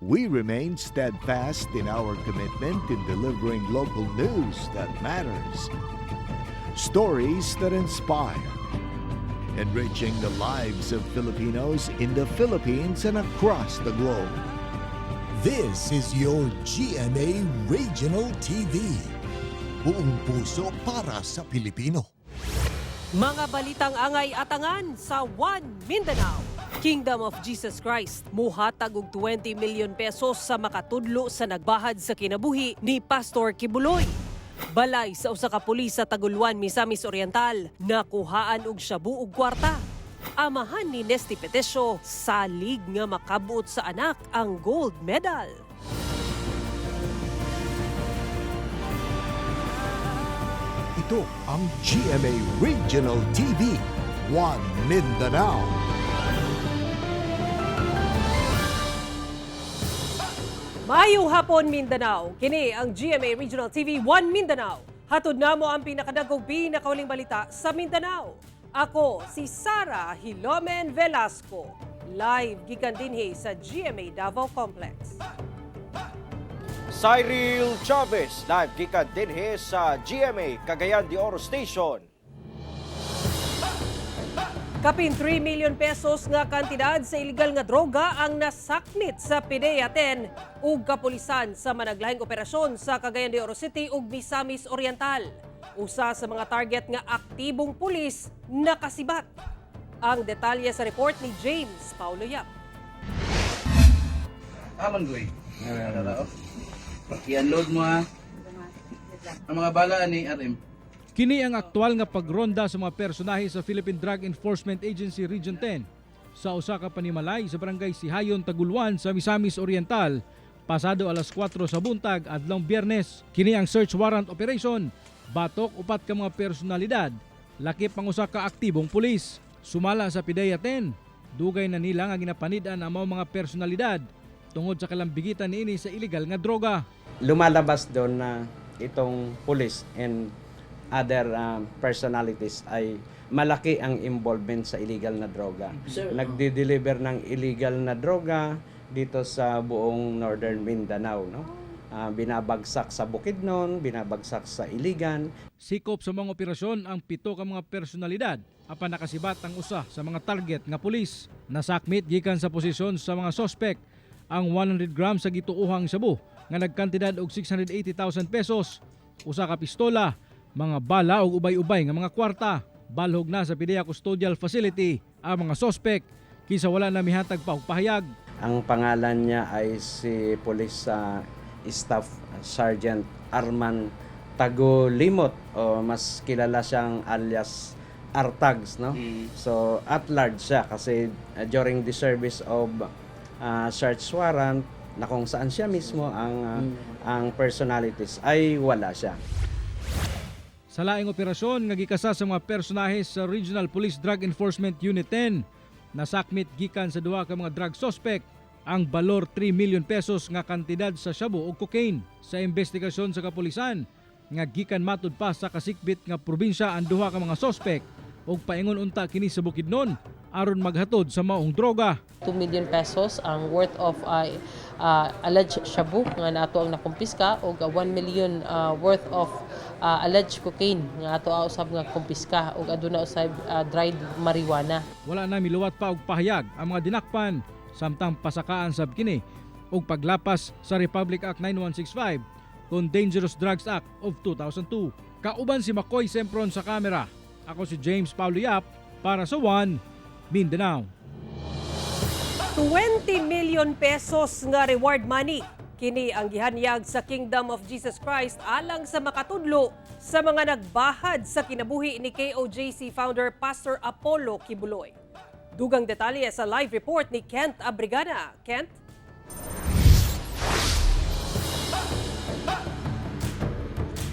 we remain steadfast in our commitment in delivering local news that matters. Stories that inspire. Enriching the lives of Filipinos in the Philippines and across the globe. This is your GMA Regional TV. Buong puso para sa Pilipino. Mga balitang angay at angan sa One Mindanao. Kingdom of Jesus Christ muhatag og 20 million pesos sa makatudlo sa nagbahad sa kinabuhi ni Pastor Kibuloy. Balay sa usa ka pulis sa Taguluan, Misamis Oriental, nakuhaan og shabu og kwarta. Amahan ni Nesty Petesio, salig nga makabuot sa anak ang gold medal. Ito ang GMA Regional TV, One Mindanao. Mayong hapon, Mindanao. Kini ang GMA Regional TV 1 Mindanao. Hatod namo ang pinakadagog pinakahuling balita sa Mindanao. Ako si Sara Hilomen Velasco. Live gikan dinhi sa GMA Davao Complex. Cyril Chavez, live gikan dinhi sa GMA Cagayan de Oro Station. Kapin 3 million pesos nga kantidad sa illegal nga droga ang nasakmit sa PDEA-10 ug kapulisan sa managlahing operasyon sa Cagayan de Oro City ug Misamis Oriental. Usa sa mga target nga aktibong pulis nakasibat. Ang detalye sa report ni James Paulo Yap. Aman goy. I-unload mo ha. Ang mga bala ni RM. Kini ang aktual nga pagronda sa mga personahe sa Philippine Drug Enforcement Agency Region 10 sa usa ka panimalay sa barangay Sihayon, Taguluan sa Misamis Oriental pasado alas 4 sa buntag adlong Biyernes. Kini ang search warrant operation, batok upat ka mga personalidad, lakip ang usa ka aktibong pulis. Sumala sa PDEA-10, dugay na nila nga ginapanid-an ang mga personalidad tungod sa kalambigitan niini sa illegal nga droga. Lumalabas doon na itong police and other personalities ay malaki ang involvement sa illegal na droga. Nagdi-deliver ng illegal na droga dito sa buong Northern Mindanao, no? Binabagsak sa Bukidnon, binabagsak sa Iligan. Sikop sa mga operasyon ang 7 ka mga personalidad apan nakasibat ang usa sa mga target nga pulis. Nasakmit gikan sa posisyon sa mga sospek ang 100 grams sa gituuhang shabu nga nagkantidad og 680,000 pesos, usa ka pistola, mga bala o ubay-ubay nga mga kwarta. Balhog na sa PDEA Custodial Facility ang mga sospek kisa wala na mihatag pa og pahayag. Ang pangalan niya ay si Police Staff Sergeant Arman Tagolimot o mas kilala siyang alias Artags, no? So at large siya kasi during the service of search warrant na kung saan siya mismo ang personalities ay wala siya. Sa laing operasyon nga gikasa sa mga personahe sa Regional Police Drug Enforcement Unit 10, nasakmit gikan sa duha ka mga drug suspect ang balor 3 million pesos nga kantidad sa shabu o cocaine. Sa investigasyon sa kapulisan nga gikan matud pa sa kasikbit nga probinsya ang duha ka mga suspect ug paingon unta kini sa Bukidnon aron maghatod sa maong droga. 2 million pesos ang worth of alleged shabu nga nato ang nakumpiska ug 1 million worth of alleged cocaine nga ato usab nga kumpiska ug aduna usab dried marijuana. Wala na miluwat pa og pahayag ang mga dinakpan samtang pasakaan sab kini ug paglapas sa Republic Act 9165 kung Dangerous Drugs Act of 2002. Kauban si Makoy Sempron sa kamera. Ako si James Paulo Yap para sa One Mindanao. 20 million pesos nga reward money. Kini ang gihanyag sa Kingdom of Jesus Christ alang sa makatudlo sa mga nagbahad sa kinabuhi ni KOJC founder Pastor Apollo Kibuloy. Dugang detalye sa live report ni Kent Abrigana. Kent?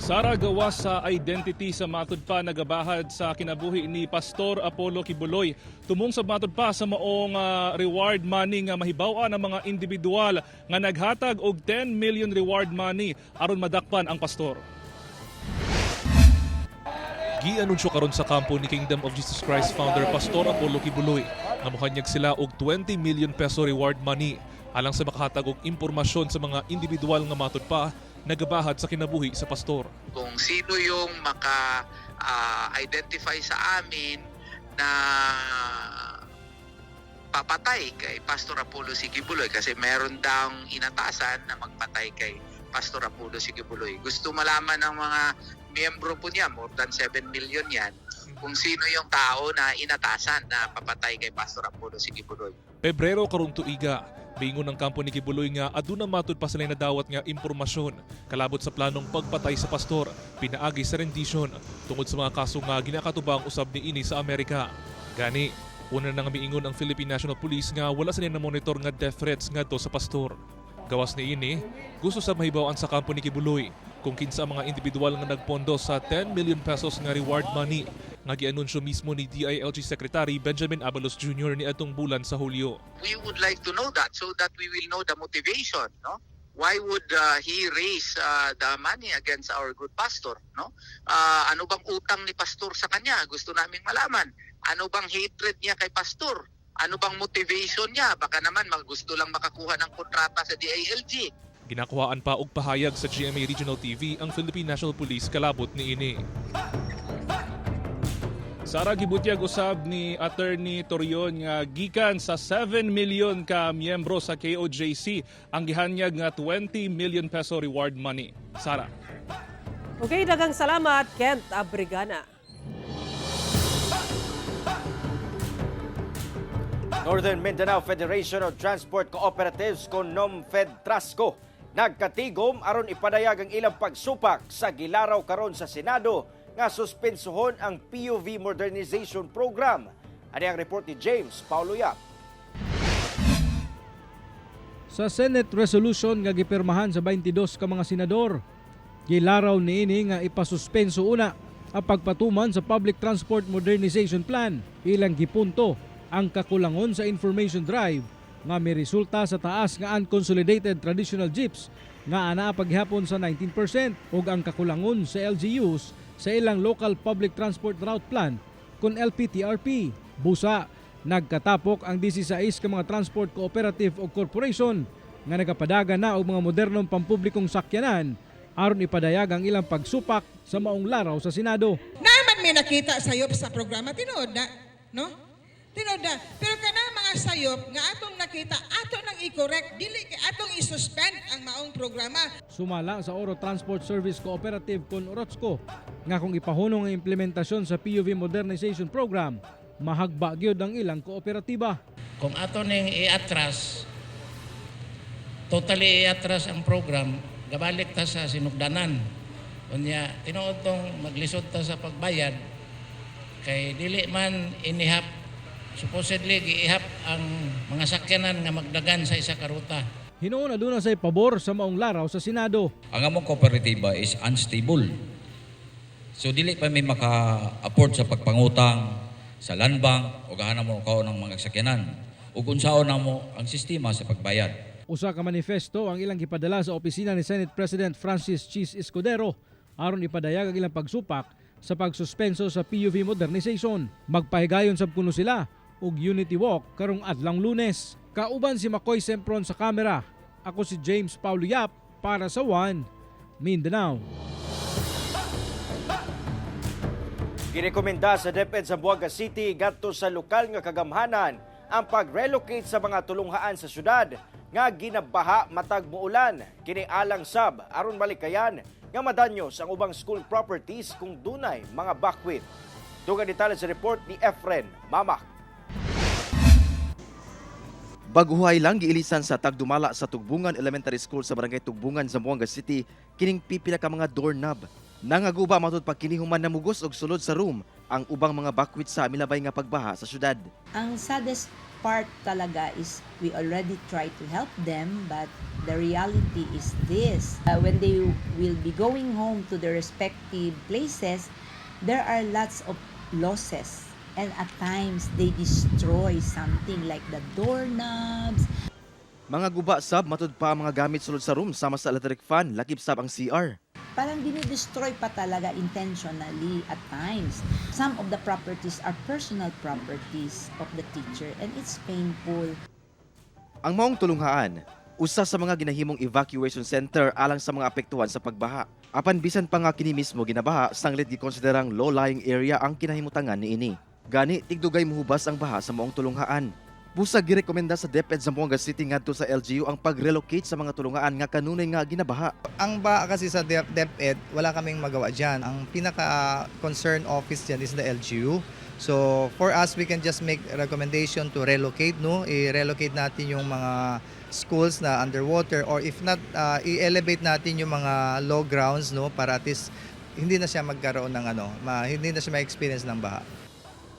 Sara, gawas sa identity sa matud pa nagabahad sa kinabuhi ni Pastor Apollo Kibuloy. Tumong sa matud pa sa maong reward money nga mahibaw-an ang mga individual nga naghatag og 10 million reward money aron madakpan ang pastor. Gianunsyo karon sa kampo ni Kingdom of Jesus Christ founder Pastor Apollo Kibuloy nga mohanyag sila og 20 million peso reward money alang sa makahatag og impormasyon sa mga individual nga matud pa nagabahad sa kinabuhi sa pastor. Kung sino yung maka-identify sa amin na papatay kay Pastor Apollo Sigibuloy kasi meron daw inatasan na magpatay kay Pastor Apollo Sigibuloy. Gusto malaman ng mga miyembro po niya, more than 7 million yan, kung sino yung tao na inatasan na papatay kay Pastor Apollo Sigibuloy. Pebrero karon tuiga, bingon ng kampo ni Kibuloy nga aduna matud pa sila nadawat nga impormasyon kalabot sa planong pagpatay sa pastor pinaagi sa rendition tungod sa mga kaso nga ginakatubang usab ni ini sa Amerika. Gani, una na nga miingon ang Philippine National Police nga wala sila na monitor nga death threats ngadto sa pastor. Gawas ni ini, gusto sa mahibawaan sa kampo ni Kibuloy kung kinsa mga individual nga nagpondo sa 10 million pesos nga reward money nga gianunsyo mismo ni DILG Secretary Benjamin Abalos Jr. ni atong bulan sa Hulyo. We would like to know that so that we will know the motivation, no? Why would he raise the money against our good pastor, no? Ano bang utang ni pastor sa kanya? Gusto naming malaman. Ano bang hatred niya kay pastor? Ano bang motivation niya? Baka naman gusto lang makakuha ng kontrata sa DILG. Ginakuhaan pa og pahayag sa GMA Regional TV ang Philippine National Police kalabot ni ini. Sara, gibutyag usab ni Attorney Torion nga gikan sa 7 million ka miyembro sa KOJC ang gihanyag nga 20 million peso reward money. Sara. Okay, daghang salamat, Kent Abrigana. Northern Mindanao Federation of Transport Cooperatives kon NOMFEDTRASCO nagkatigom aron ipadayag ang ilang pagsupak sa gilaraw karon sa Senado nga suspensohon ang PUV Modernization Program. Ano ang report ni James Paulo Yap? Sa Senate resolution nga gipirmahan sa 22 ka mga senador, gilaraw niini nga ipasuspenso una ang pagpatuman sa Public Transport Modernization Plan. Ilang gipunto ang kakulangon sa information drive nga may resulta sa taas nga unconsolidated traditional jeeps nga anaa paghapon sa 19% ug ang kakulangon sa LGUs sa ilang local public transport route plan kun LPTRP. Busa, nagkatapok ang 16 ka mga transport cooperative o corporation nga nagapadaga na og mga modernong pampublikong sakyanan aron ipadayag ang ilang pagsupak sa maong laraw sa Senado. Naman may nakita sayop sa programa, tinood na, no? Tinood na. Pero kana mga sayop nga atong nakita, ato nang i-correct, dili kay atong i-suspend ang maong programa. Sumala sa Oro Transport Service Cooperative kon Orozco nga kung ipahunong ang implementasyon sa PUV Modernization Program, mahagba gyud ang ilang kooperatiba. Kung ato ning i-atras, totally i-atras ang program, gabalik ta sa sinugdanan. Unya, tinuod tong maglisod ta sa pagbayad, kay dili man inihap, supposedly giihap ang mga sakyanan nga magdagan sa isa ka ruta. Hinuon aduna say pabor sa maong laraw sa Senado. Ang among kooperatiba is unstable. So dili pa may maka-afford sa pagpangutang sa land bank o gahanan mo kao ng mga sakyanan. Ug unsaon na mo ang sistema sa pagbayad. Usa ka manifesto ang ilang gipadala sa opisina ni Senate President Francis Chis Escudero aron ipadayag ang ilang pagsupak sa pagsuspenso sa PUV modernization. Magpahigayon sab kuno sila og Unity Walk karong adlang Lunes. Kauban si Makoy Sempron sa kamera. Ako si James Paulo Yap para sa One Mindanao. Girekomenda sa DepEd Zamboanga City ngadto sa lokal nga kagamhanan ang pag-relocate sa mga tulunghaan sa syudad nga ginabaha matag muulan kini alang sab aron malikayan nga madanyos ang ubang school properties kung dunay mga bakwit. Dugang detalye sa report ni Efren Mamak. Baguhay lang giilisan sa Tagdumala sa Tugbungan Elementary School sa Barangay Tugbungan, Zamboanga City kining pipila ka mga doorknob. Nangaguba matud pa kini human namugos og sulod sa room ang ubang mga bakwit sa milabay nga pagbaha sa syudad. Ang saddest part talaga is we already try to help them, but the reality is this. When they will be going home to their respective places, there are lots of losses. And at times, they destroy something like the doorknobs. Mga guba sab matud pa ang mga gamit sulod sa room sama sa electric fan, lakip sab ang CR. Parang dinidestroy pa talaga intentionally at times. Some of the properties are personal properties of the teacher and it's painful. Ang maong tulunghaan, usa sa mga ginahimong evacuation center alang sa mga apektuhan sa pagbaha. Apan bisan pa nga kini mismo ginabaha, sanglit gikonsiderang low-lying area ang kinahimutangan niini. Gani tigdugay mohubas ang baha sa maong tulunghaan. Busag girekomenda sa DepEd Zamboanga City ngadto sa LGU ang pag-relocate sa mga tulunghaan nga kanunay nga ginabaha. Ang baha kasi sa DepEd, wala kaming magawa dyan. Ang pinaka-concern office dyan is the LGU. So for us, we can just make a recommendation to relocate, no? I-relocate natin yung mga schools na underwater, or if not, i-elevate natin yung mga low grounds, no? Para at least hindi na siya magkaroon ng hindi na siya ma-experience ng baha.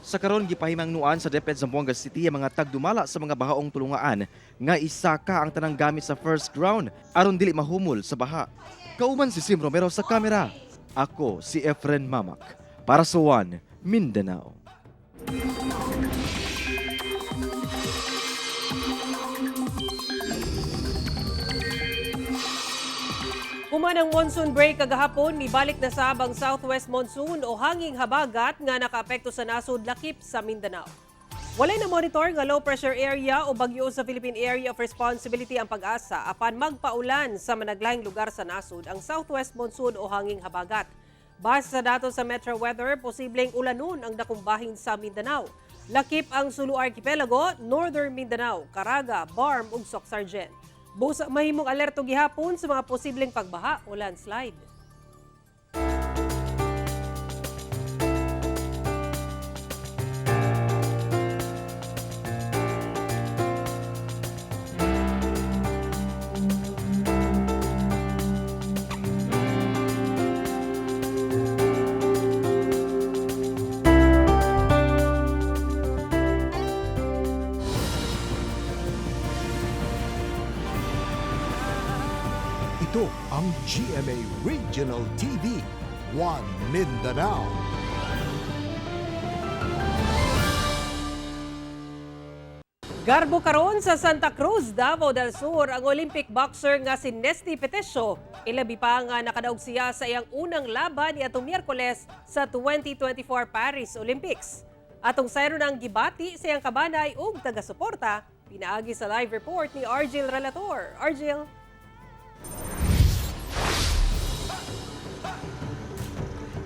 Sa karon gipahimang nuan sa DepEd Zamboanga City ang mga tagdumala sa mga bahaong tulungaan nga isaka ang tanang gamit sa first ground aron dili mahumol sa baha. Kauman si Sim Romero sa kamera. Ako si Efren Mamak para sa One Mindanao. Human ang monsoon break kagahapon, nibalik na sa abang southwest monsoon o hanging habagat nga nakaapekto sa nasud lakip sa Mindanao. Walay na monitor nga low pressure area o bagyo sa Philippine Area of Responsibility ang pag-asa apan magpaulan sa managlaing lugar sa nasud ang southwest monsoon o hanging habagat. Base sa datos sa Metro Weather, posibleng ulanon ang dakumbahin sa Mindanao. Lakip ang Sulu Archipelago, Northern Mindanao, Caraga, Barm ug Soc-Sargent. Busa mahimong alerto gihapon sa mga posibleng pagbaha o landslide. Ito ang GMA Regional TV, One Mindanao. Garbo karon sa Santa Cruz, Davao del Sur ang Olympic boxer nga si Nesty Petesio. Ilabi pa nga nakadaog siya sa iyang unang laban niadtong Miyerkules sa 2024 Paris Olympics. Atong sayro ng gibati sa iyang kabanay ug taga-suporta, pinaagi sa live report ni Argel Relator. Argel.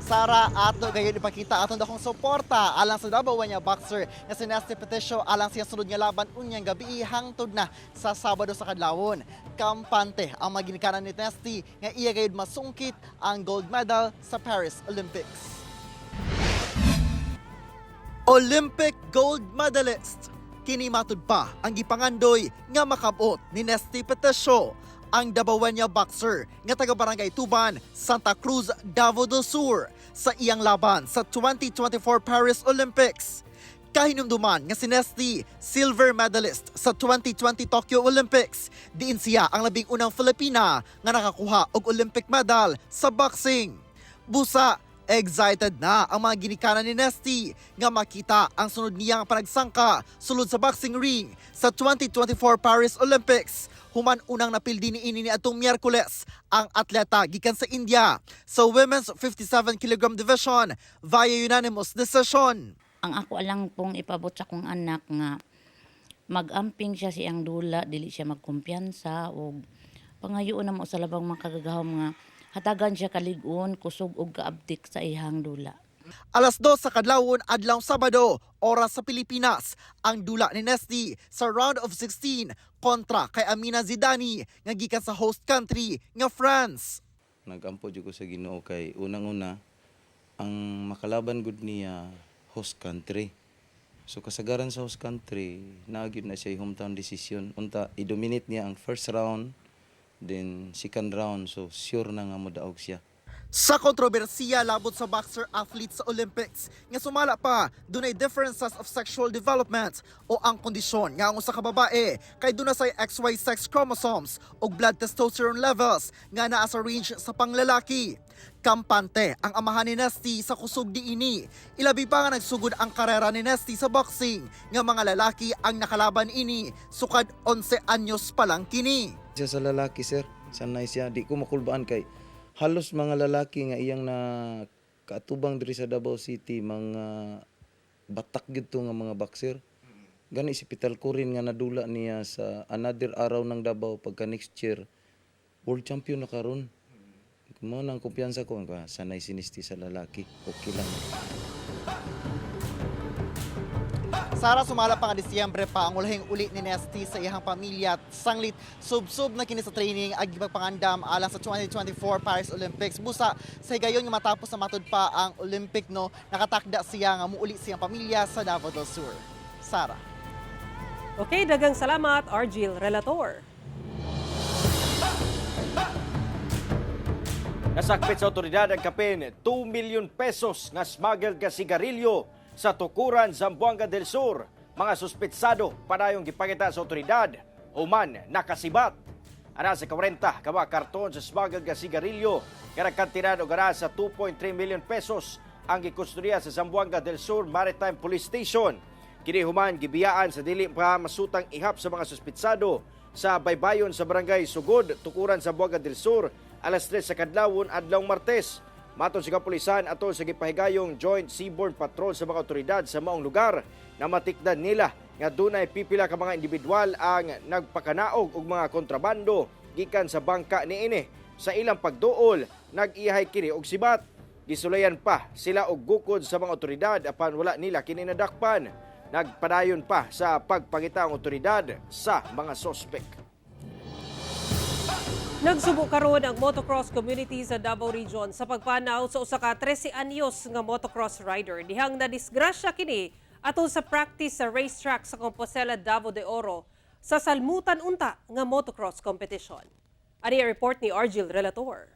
Sara, ato gayon ipakita aton dakong suporta alang sa Davao niya boxer nga si Nesty Petesio alang siya sulod nga laban unyang gabi hangtod na sa Sabado sa kadlawon. Kampante ang maginikanan ni Nesty nga iya gayud masungkit ang gold medal sa Paris Olympics. Olympic gold medalist kini matud pa ang gipangandoy nga makabot ni Nesty Petesio, ang Davaoeña boxer nga taga Barangay Tuban, Santa Cruz, Davao del Sur sa iyang laban sa 2024 Paris Olympics. Kahinumduman nga si Nesty, silver medalist sa 2020 Tokyo Olympics. Diin siya ang labing unang Filipina nga nakakuha og Olympic medal sa boxing. Busa, excited na ang mga ginikanan ni Nesty nga makita ang sunod niyang panagsangka sulod sa boxing ring sa 2024 Paris Olympics. Human unang napildi ni ini atong Miyerkules ang atleta gikan sa India sa women's 57 kg division via unanimous decision. Ang ako alang pong ipabot sa kong anak nga magamping siya siyang dula, dili siya magkumpiyansa o pangayoon na mo sa labang makagagahom nga hatagan siya kaligon, kusog og kaabtik sa ihang dula. Alas 2 sa kadlawon adlaw Sabado, oras sa Pilipinas, ang dula ni Nesty sa round of 16 kontra kay Amina Zidani nga gikan sa host country nga France. Nagampo jud ko sa Ginoo kay unang-una ang makalaban gud niya host country. So kasagaran sa host country, naagid na siya hometown decision. Unta i-dominate niya ang first round, then second round, so sure na nga modaog siya. Sa kontrobersiya labot sa boxer athlete sa Olympics nga sumala pa dunay differences of sexual development o ang kondisyon nga ang usa ka babae kay dunay say XY sex chromosomes o blood testosterone levels nga naa sa range sa panglalaki. Kampante ang amahan ni Nesty sa kusog diini. Ilabi pa nga nagsugod ang karera ni Nesty sa boxing nga mga lalaki ang nakalaban ini sukad 11 anyos pa lang kini. Siya sa lalaki sir, sanay siya, di ko makulbaan kay halos mga lalaki nga iyang na kaatubang diri sa Davao City, mga batak gito nga mga boxer. Gani si Pital Corin nga nadula niya sa another araw ng Davao pagka next year world champion na karon. Mo nang kumpiyansa ko nga sanay sinisti sa lalaki. Okay lang. Sara, sumala pa nga Disyembre pa ang ulahing uli ni Nesty sa iyang pamilya at sanglit subsub na kini sa training ag pagpangandam alang sa 2024 Paris Olympics. Busa sa higayon nga matapos na matud pa ang Olympic no, nakatakda siya nga muuli siyang pamilya sa Davao del Sur. Sara. Okay, dagang salamat, Argil Relator. Nasakpit sa otoridad ang kapin 2 million pesos nga smuggled nga sigarilyo sa Tukuran, Zamboanga del Sur. Mga suspetsado padayong gipakita sa otoridad human nakasibat. Ana sa 40 ka mga karton sa smuggled nga sigarilyo nga nagkantidad og ara sa 2.3 million pesos ang gikustorya sa Zamboanga del Sur Maritime Police Station. Kini human gibiyaan sa dili pa masutang ihap sa mga suspetsado sa baybayon sa barangay Sugod, Tukuran, Zamboanga del Sur alas 3 sa kadlawon adlawng Martes. Maton sa kapulisan atol sa gipahigayong Joint Seaborne Patrol sa mga otoridad sa maong lugar na matikdan nila nga dunay pipila ka mga individual ang nagpakanaog og mga kontrabando gikan sa bangka niini. Sa ilang pagduol, nag-iyahay kini og sibat. Gisulayan pa sila og gukod sa mga otoridad apan wala nila kini nadakpan. Nagpadayon pa sa pagpangita ang otoridad sa mga sospek. Nagsubo karon ang motocross community sa Davao Region sa pagpanaw sa usa ka 13 anyos nga motocross rider dihang nadisgrasya kini atol sa practice sa racetrack sa Compostela, Davao de Oro sa salmutan unta nga motocross competition. Ani report ni Argil Relator.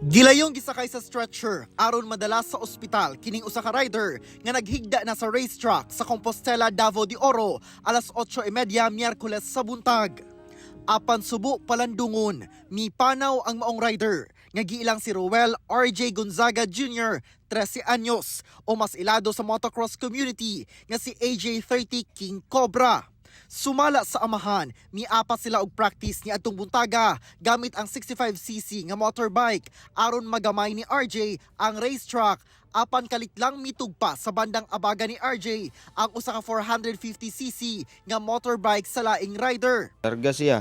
Gilayong gisakay sa stretcher aron madala sa ospital kining usa ka rider nga naghigda na sa racetrack sa Compostela, Davao de Oro alas 8:30 Miyerkules sa buntag. Apan subo palandungon, mipanaw ang maong rider nga giilang si Roel RJ Gonzaga Jr., 13 anyos o mas ilado sa motocross community nga si AJ30 King Cobra. Sumala sa amahan, miapat sila og practice ni atong buntaga gamit ang 65cc nga motorbike aron magamay ni RJ ang racetrack. Apan kalit lang mitugpa sa bandang abaga ni RJ ang usa ka 450cc nga motorbike sa laing rider. Larga siya.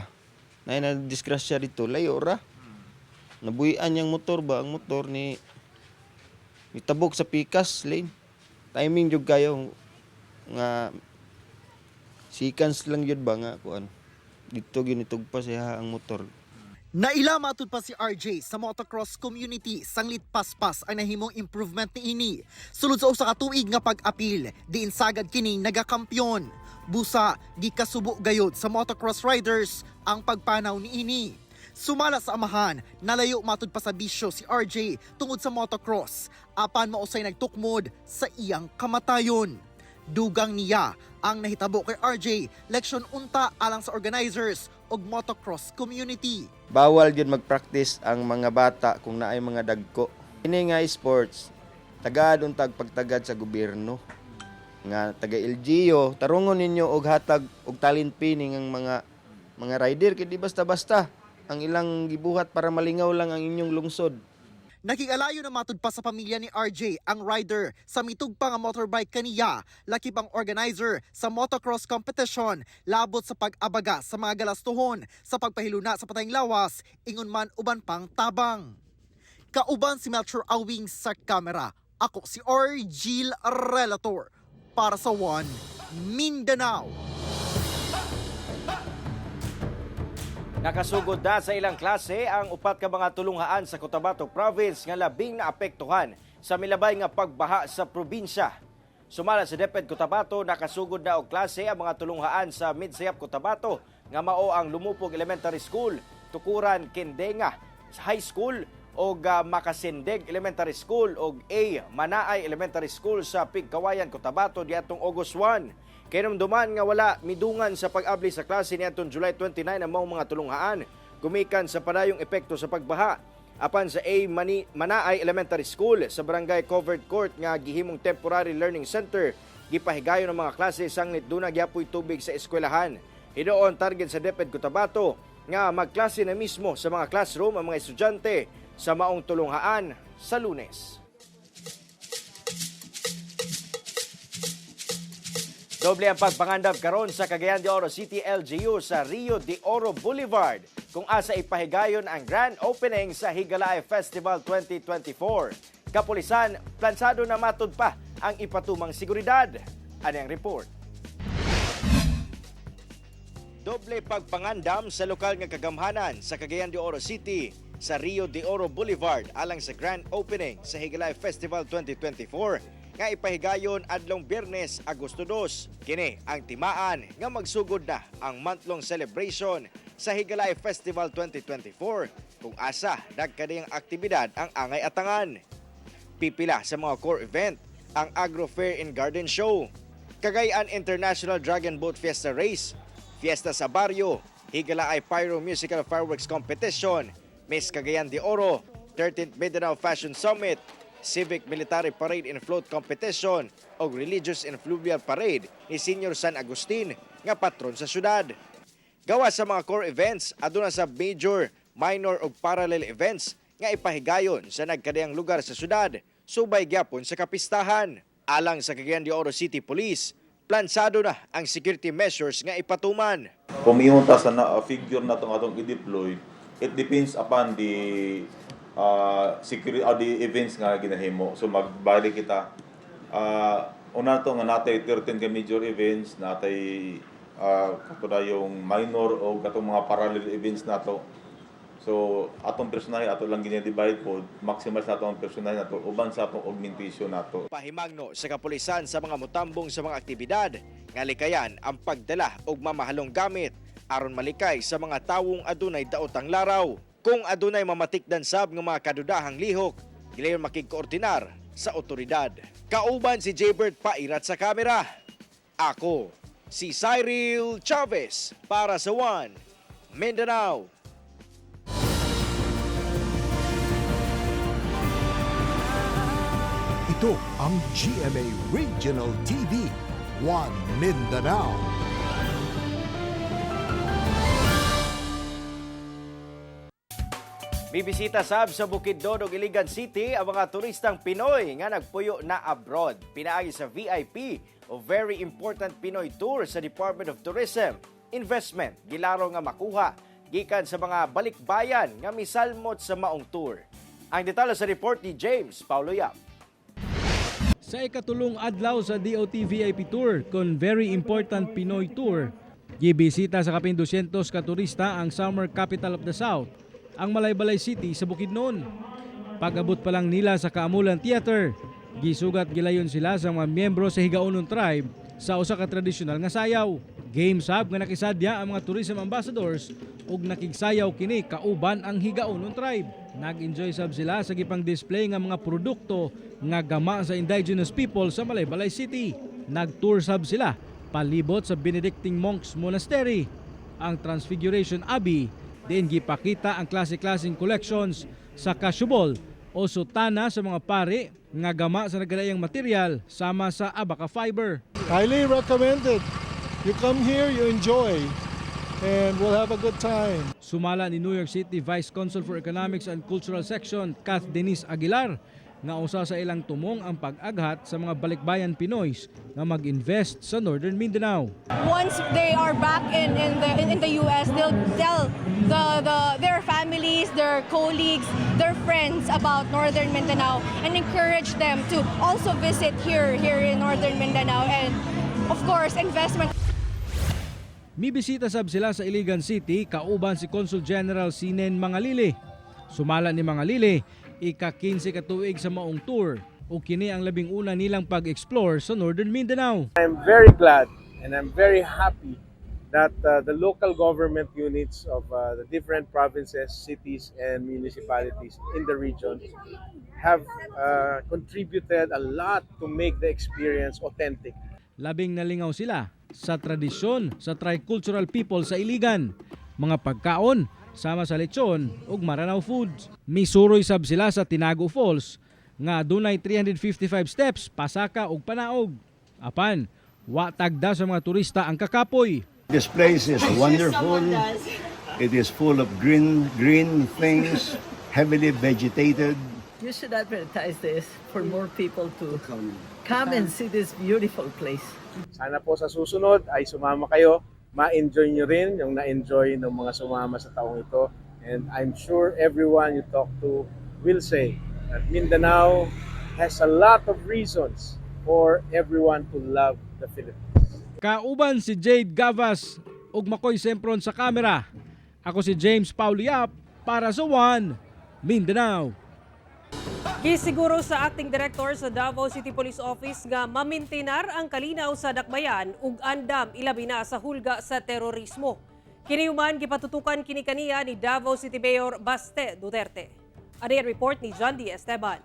Na disgrasya dito, layo ra. Nabuhian niyang motor ba? Ang motor ni tabok sa pikas lane. Timing jud kayo nga seconds lang jud ba nga kuan. Dito ginitugpa siya ang motor. Naila matud pa si RJ sa motocross community sanglit paspas ang nahimong improvement ni ini. Sulod sa usa ka tuig nga pag-apil, diin sagad kining nagakampyon. Busa, di kasubo gayod sa motocross riders ang pagpanaw ni ini. Sumala sa amahan, nalayo matud pa sa bisyo si RJ tungod sa motocross. Apan mausay nagtukmod sa iyang kamatayon. Dugang niya ang nahitabo kay RJ, leksyon unta alang sa organizers og motocross community. Bawal gyud mag-practice ang mga bata kung naay mga dagko. Ini nga sports, tagad untag pagtagad sa gobyerno. Nga taga LGU, tarungon ninyo og hatag og talent pinning ang mga rider kay di basta-basta ang ilang gibuhat para malingaw lang ang inyong lungsod. Nakikalayo na matud pa sa pamilya ni RJ ang rider sa mitugpa nga motorbike kaniya, lakip ang organizer sa motocross competition, labot sa pag-abaga sa mga galastuhon sa pagpahiluna sa patayng lawas, ingon man uban pang tabang. Kauban si Melchor Awing sa kamera. Ako si Argil Relator para sa One Mindanao. Nakasugod na sa ilang klase ang upat ka mga tulunghaan sa Cotabato Province nga labing naapektuhan sa milabay nga pagbaha sa probinsya. Sumala sa DepEd Cotabato, nakasugod na og klase ang mga tulunghaan sa Midsayap Cotabato nga mao ang Lumupog Elementary School, Tukuran Kindenga High School og Makasindeg Elementary School og A Manaay Elementary School sa Pigkawayan, Cotabato diatong August 1. Kinumduman nga wala midungan sa pag-abli sa klase niadtong July 29 ang mga tulunghaan gumikan sa padayong epekto sa pagbaha. Apan sa A Manaay Elementary School sa Barangay Covered Court nga gihimong temporary learning center, gipahigayon ng mga klase sanglit duna gyapoy tubig sa eskwelahan. Hidoon target sa DepEd Cotabato nga magklase na mismo sa mga classroom ang mga estudyante sa maong tulunghaan sa Lunes. Doble ang pagpangandam karon sa Cagayan de Oro City LGU sa Rio de Oro Boulevard kung asa ipahigayon ang grand opening sa Higalaay Festival 2024. Kapulisan, plansado na matud pa ang ipatumang seguridad. Ano ang report? Doble pagpangandam sa lokal nga kagamhanan sa Cagayan de Oro City sa Rio de Oro Boulevard alang sa grand opening sa Higalaay Festival 2024 nga ipahigayon adlong Biyernes, Agosto 2. Kini ang timaan nga magsugod na ang month-long celebration sa Higalaay Festival 2024 kung asa nagkadiyang aktibidad ang angay atangan. Pipila sa mga core event ang Agro Fair and Garden Show, Cagayan International Dragon Boat Fiesta Race, Fiesta sa Barrio, Higalaay Pyro Musical Fireworks Competition, Miss Cagayan de Oro, 13th Mindanao Fashion Summit, Civic Military Parade and Float Competition o Religious and Fluvial Parade ni Senior San Agustin nga patron sa syudad. Gawa sa mga core events, aduna sa major, minor o parallel events nga ipahigayon sa nagkadayang lugar sa syudad, subay gyapon sa kapistahan. Alang sa Cagayan de Oro City Police, plansado na ang security measures nga ipatuman. Kung iunta sa figure na atong i-deploy, it depends upon the security the events nga ginahimo. So magbalik kita una to nga natay 13 ka major events, natay kato yung minor o katong mga parallel events nato. So atong personahe ato lang gina-divide po, maximize nato ang personahe nato uban sa atong augmentation nato. Pahimangno sa kapulisan sa mga mutambong sa mga aktibidad nga likayan ang pagdala og mamahalong gamit aron malikay sa mga tawong adunay daotang laraw. Kung adunay mamatikdan sab ng mga kadudahang lihok, gilayon makigkoordinar sa otoridad. Kauban si Jaybert Pairat sa kamera. Ako, si Cyril Chavez para sa One Mindanao. Ito ang GMA Regional TV, One Mindanao. Bibisita sab sa Bukidnon ug Iligan City ang mga turistang Pinoy nga nagpuyo na abroad. Pinaagi sa VIP o Very Important Pinoy Tour sa Department of Tourism. Investment gilaro nga makuha gikan sa mga balikbayan nga misalmot sa maong tour. Ang detalye sa report ni James Paulo Yap. Sa ikatulong adlaw sa DOT VIP Tour kon Very Important Pinoy Tour, gibisita sa kapin 200 ka turista ang summer capital of the South, ang Malaybalay City sa Bukidnon. Pag-abot pa lang nila sa Kaamulan Theater, gisugat gilayon sila sa mga miyembro sa Higaonon Tribe sa usa ka tradisyonal nga sayaw. Game sab nga nakisadya ang mga tourism ambassadors ug nakigsayaw kini kauban ang Higaonon Tribe. Nag-enjoy sab sila sa gipang display nga mga produkto nga gama sa indigenous people sa Malaybalay City. Nag-tour sab sila palibot sa Benedictine Monks Monastery, ang Transfiguration Abbey, din gipakita ang klase-klaseng collections sa kashubol o sutana sa mga pari nga gama sa nagkadayang material sama sa abaca fiber. Highly recommended. You come here, you enjoy, and we'll have a good time. Sumala ni New York City Vice Consul for Economics and Cultural Section, Kath Denise Aguilar, nga usa sa ilang tumong ang pag-aghat sa mga balikbayan Pinoys nga mag-invest sa Northern Mindanao. Once they are back in the US, they'll tell their families, their colleagues, their friends about Northern Mindanao and encourage them to also visit here in Northern Mindanao, and of course investment. Mibisita sab sila sa Iligan City kauban si Consul General Sinen Mangalili. Sumala ni Mangalili, ika-15 katuig sa maong tour o kini ang labing una nilang pag-explore sa Northern Mindanao. I'm very glad and I'm very happy that the local government units of the different provinces, cities and municipalities in the region have contributed a lot to make the experience authentic. Labing nalingaw sila sa tradisyon sa tricultural people sa Iligan, mga pagkaon sama sa lechon ug Maranao foods. Misuroy sab sila sa Tinago Falls nga dunay 355 steps pasaka ug panaog. Apan wa tagda sa mga turista ang kakapoy. This place is wonderful. It is full of green things, heavily vegetated. You should advertise this for more people to come and see this beautiful place. Sana po sa susunod ay sumama kayo, ma-enjoy nyo rin yung na-enjoy ng mga sumama sa taong ito. And I'm sure everyone you talk to will say that Mindanao has a lot of reasons for everyone to love the Philippines. Kauban si Jade Gavas ug Makoy Sempron sa kamera. Ako si James Pauliap para sa One Mindanao. Gisiguro sa acting director sa Davao City Police Office nga mamintinar ang kalinaw sa dakbayan ug andam ilabi na sa hulga sa terorismo. Kini human gipatutukan kini kaniya ni Davao City Mayor Baste Duterte. Ano yung report ni John D. Esteban?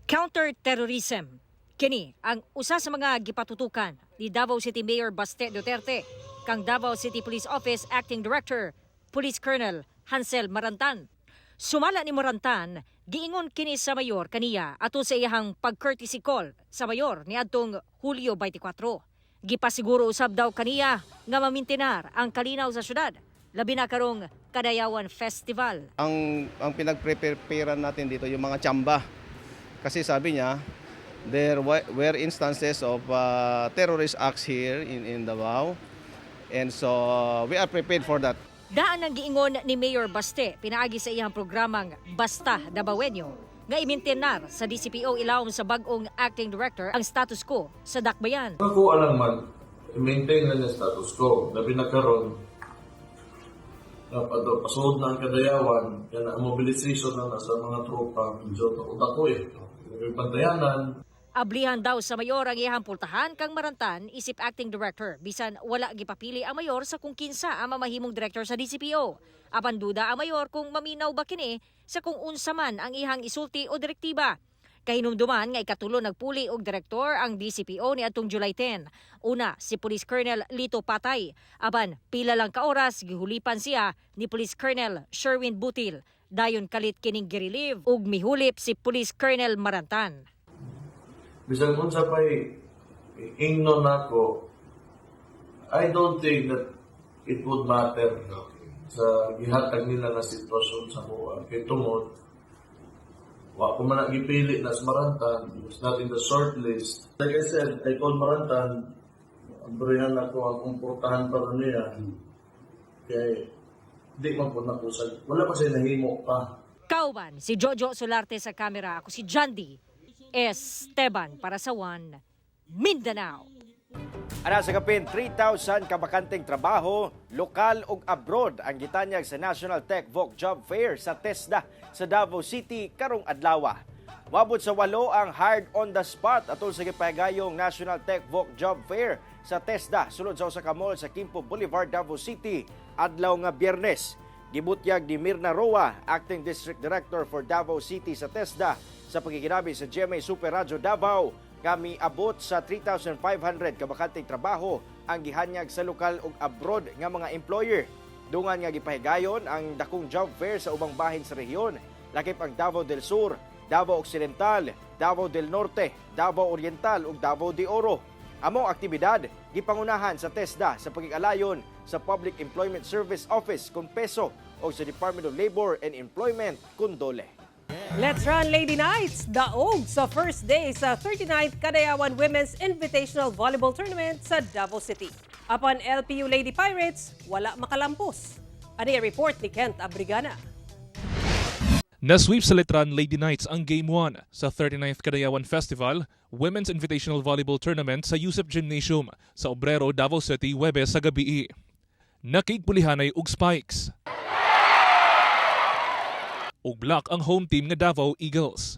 Counter-terrorism. Kini ang usa sa mga gipatutukan ni Davao City Mayor Baste Duterte kang Davao City Police Office Acting Director Police Colonel Hansel Marantan. Sumala ni Marantan, giingon kini sa mayor kaniya ato sa iyang pag-courtesy call sa mayor niadtong Hulyo 24. Gipasiguro usab daw kaniya nga mamintinar ang kalinaw sa syudad, labi na karong Kadayawan Festival. Ang pinag-prepare natin dito yung mga tsamba. Kasi sabi niya, there were instances of terrorist acts here in Davao. And so we are prepared for that. Daan ang giingon ni Mayor Baste pinaagi sa iyang programang Basta Davaoenyo nga imintenar sa DCPO ilawom sa bag-ong acting director ang status quo sa dakbayan. Ako alang mag-maintain na yung status quo. Labi na karon pasod na ang Kadayawan kaya na mobilization na nasa mga tropa medyo utak ko pantayanan. Ablihan daw sa mayor ang iyang pultahan kang Marantan isip acting director bisan wala gipapili ang mayor sa kung kinsa ang mamahimong director sa DCPO. Apan duda ang mayor kung maminaw ba kini sa kung unsa man ang ihang isulti o direktiba. Kahinumduman nga ikatulo nagpuli og direktor ang DCPO ni atong July 10. Una si Police Colonel Lito Patay. Aban pila lang ka oras gihulipan siya ni Police Colonel Sherwin Butil. Dayon kalit kining girelieve ug mihulip si Police Colonel Marantan. Bisan kung sa pa'y ingnon nako, I don't think that it would matter sa gihatag nila na sitwasyon sa buwan. Kaya tungod, wa ko man nagipili na sa Marantan, it was not in the short list. Like I said, I told Marantan, berihan ako ang kumportahan para niya. Kaya di man po nakusag. Wala pa siya nahimo pa. Kauban, si Jojo Solarte sa kamera. Ako si John D. Esteban para sa One Mindanao. Ana sa kapin 3,000 kabakanteng trabaho, lokal ug abroad ang gitanyag sa National Tech Voc Job Fair sa TESDA sa Davao City karong adlaw. Mabot sa 8 ang hired on the spot atol sa gipahigayong National Tech Voc Job Fair sa TESDA sulod sa usa ka mall sa Quimpo Boulevard, Davao City adlaw nga Biyernes. Gibutyag ni Mirna Roa, Acting District Director for Davao City sa TESDA, sa pagkikinabi sa GMA Super Radio Davao, kami abot sa 3,500 kabakanteng trabaho ang gihanyag sa lokal ug abroad nga mga employer. Dungan nga gipahigayon ang dakong job fair sa ubang bahin sa rehiyon, lakip ang Davao del Sur, Davao Occidental, Davao del Norte, Davao Oriental ug Davao de Oro. Among aktibidad gipangunahan sa TESDA sa pagkikalayon sa Public Employment Service Office kun PESO o sa Department of Labor and Employment kun DOLE. Let's run Lady Nights! Daog sa first day sa 39th Kadayawan Women's Invitational Volleyball Tournament sa Davao City. Apan LPU Lady Pirates, wala makalampos. Ano yung report ni Kent Abrigana? Na-sweep sa Letran Lady Knights ang Game 1 sa 39th Kadayawan Festival, Women's Invitational Volleyball Tournament sa Yusef Gymnasium sa Obrero, Davao City, Huwebes sa gabi. Nakigpulihanay og spikes. Og block ang home team nga Davao Eagles.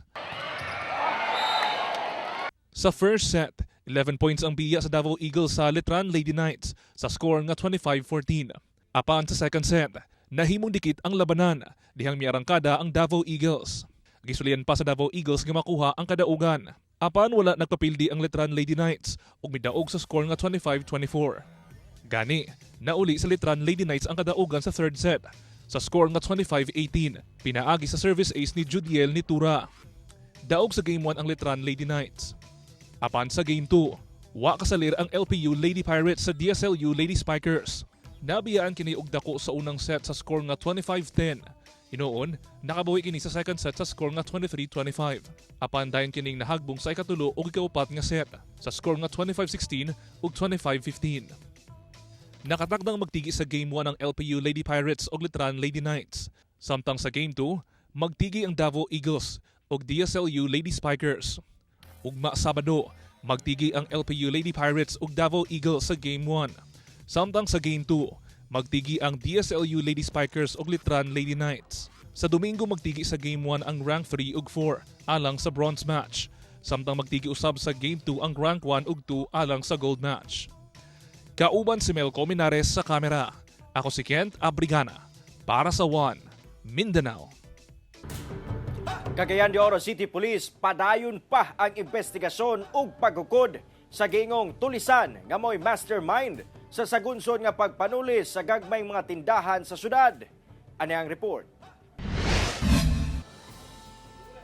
Sa first set, 11 points ang biya sa Davao Eagles sa Letran Lady Knights sa score nga 25-14. Apan sa second set, nahimong dikit ang labanan, dihang miarangkada ang Davao Eagles. Gisulian pa sa Davao Eagles nga makuha ang kadaugan. Apan wala nagpapildi ang Letran Lady Knights ug midaog sa score nga 25-24. Gani, nauli sa Letran Lady Knights ang kadaugan sa third set. Sa score nga 25-18, pinaagi sa service ace ni Judiel Nitura. Daog sa Game 1 ang Letran Lady Knights. Apan sa Game 2, wa kasalir ang LPU Lady Pirates sa DSLU Lady Spikers. Nabiyaan kini og dako sa unang set sa score nga 25-10. Hinoon, nakabuhi kini sa second set sa score nga 23-25. Apan dayon kining nahagbong sa ikatulo ug ikaupat nga set sa score nga 25-16 ug 25-15. Nakatakdang magtigi sa Game 1 ang LPU Lady Pirates ug Letran Lady Knights. Samtang sa Game 2, magtigi ang Davao Eagles ug DSLU Lady Spikers. Ugma Sabado, magtigi ang LPU Lady Pirates ug Davao Eagles sa Game 1. Samtang sa Game 2, magtigi ang DSLU Lady Spikers ug Letran Lady Knights. Sa Domingo magtigi sa Game 1 ang Rank 3 ug 4 alang sa bronze match. Samtang magtigi usab sa Game 2 ang Rank 1 ug 2 alang sa gold match. Kauban si Melco Minares sa kamera. Ako si Kent Abrigana para sa One Mindanao. Cagayan de Oro City Police padayon pa ang investigasyon ug pagkukod sa gingong tulisan nga mo'y mastermind sa sagunson nga pagpanulis sa gagmayng mga tindahan sa syudad. Ani ang report.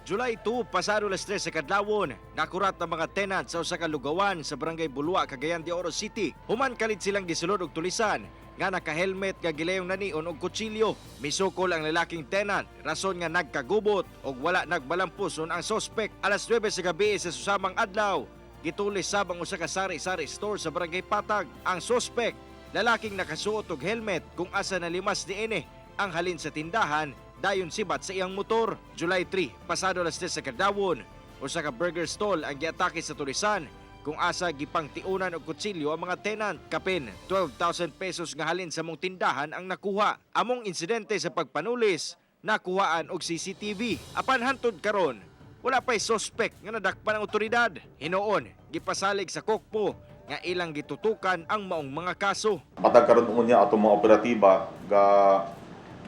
July 2, pasado las 3 sa kadlawon, nakurat ang mga tenant sa usa ka lugawan sa Barangay Bulua, Cagayan de Oro City. Human kalit silang gisulod og tulisan nga naka-helmet nga gilayong nanion og kutsilyo. Misukol ang lalaking tenant, rason nga nagkagubot og wala nagbalampuson ang sospek. Alas 9 sa gabi sa susamang adlaw, gitulis sabang usa ka sari-sari store sa Barangay Patag. Ang sospek, lalaking nakasuot og helmet kung asa nalimas niini ang halin sa tindahan, dayon sibat sa iyang motor. July 3, pasado alas 10 sa kadlawon, usa ka burger stall ang giatake sa tulisan kung asa gipangtiunan og kutsilyo ang mga tenant. Kapin 12,000 pesos nga halin sa mong tindahan ang nakuha. Among insidente sa pagpanulis, nakuhaan og CCTV. Apan hantod karon, wala pa'y sospek nga nadakpan ng otoridad. Hinoon, gipasalig sa kokpo nga ilang gitutukan ang maong mga kaso. Matag karon unya atong mga operatiba ga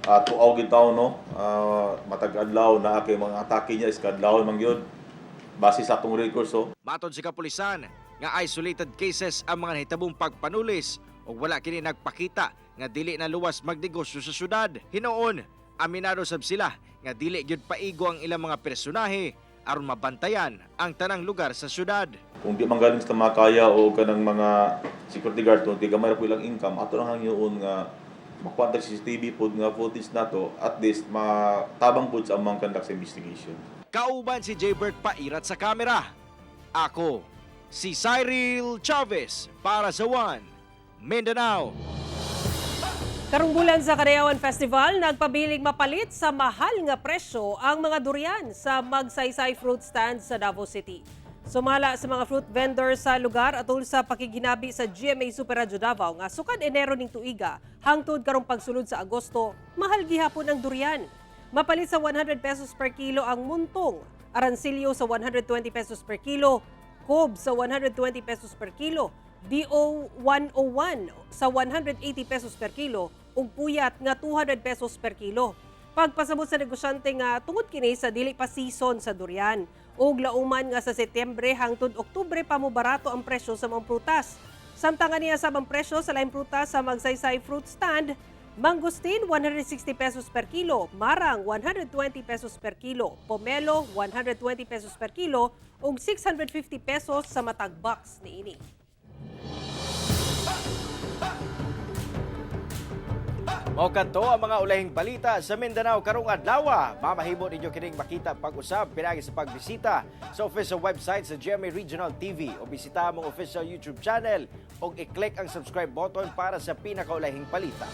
tuaw gitaw no, matag adlaw na kay mga atake niya is kadlaw man gyud base sa atong records. Matod sa kapulisan nga isolated cases ang mga nahitabong pagpanulis o wala kini nagpakita nga dili na luwas magnegosyo sa syudad. Hinoon, aminado sab sila nga dili gyud paigo ang ilang mga personahe aron mabantayan ang tanang lugar sa syudad. Kung di man galing sa makaya o kanang mga security guard to di gamay ra po ilang income, ato lang hangyoon nga makuha sa CCTV pod nga footage nato, at least matabang pod sa among conduct sa investigation. Kauban si Jaybert Pairat sa kamera. Ako, si Cyril Chavez para sa One Mindanao. Karong bulan sa Kadayawan Festival, nagpabiling mapalit sa mahal nga presyo ang mga durian sa Magsaysay Fruit Stand sa Davao City. Sumala sa mga fruit vendors sa lugar atol sa pakiginabi sa GMA Super Radio Davao nga sukad Enero ning tuiga hangtod karong pagsulod sa Agosto, mahal gihapon ang durian. Mapalit sa 100 pesos per kilo ang muntong, aransilyo sa 120 pesos per kilo, kob sa 120 pesos per kilo, DO 101 sa 180 pesos per kilo ug puyat nga 200 pesos per kilo. Pagpasabot sa negosyante nga tungod kini sa dili pa season sa durian ug lauman nga sa Setyembre hangtod Oktubre pa mo barato ang presyo sa mga prutas. Samtang niya sa presyo sa laing prutas sa Magsaysay Fruit Stand, mangustin 160 pesos per kilo, marang 120 pesos per kilo, pomelo 120 pesos per kilo ug 650 pesos sa matag box niini. Mao kadto ang mga ulahing balita sa Mindanao karong adlaw. Mamahimo ninyo kining makita pag-usab pinagi sa pagbisita sa official website sa GMA Regional TV o bisita among official YouTube channel o i-click ang subscribe button para sa pinakaulahing balita.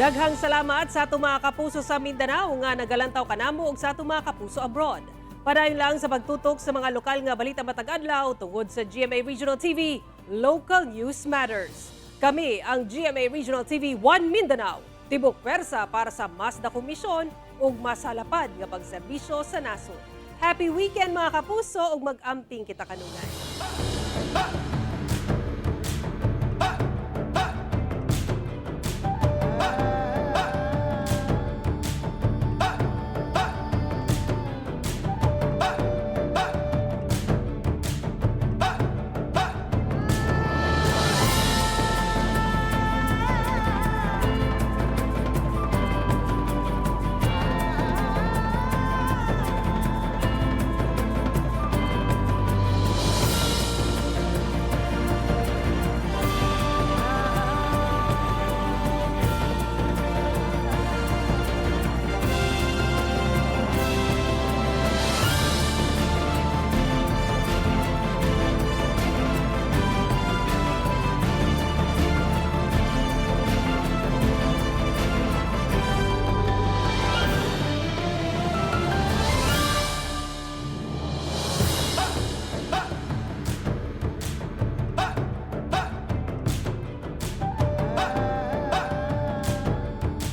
Daghang salamat sa atong mga kapuso sa Mindanao nga nagalantaw kanamo ug sa atong mga kapuso abroad. Padayon lang sa pagtutok sa mga lokal nga balita matag adlaw tungod sa GMA Regional TV, Local News Matters. Kami ang GMA Regional TV 1 Mindanao. Tibok pwersa para sa mas dakong misyon ug mas halapad nga pagserbisyo sa nasod. Happy weekend mga kapuso ug mag-amping kita kanunay.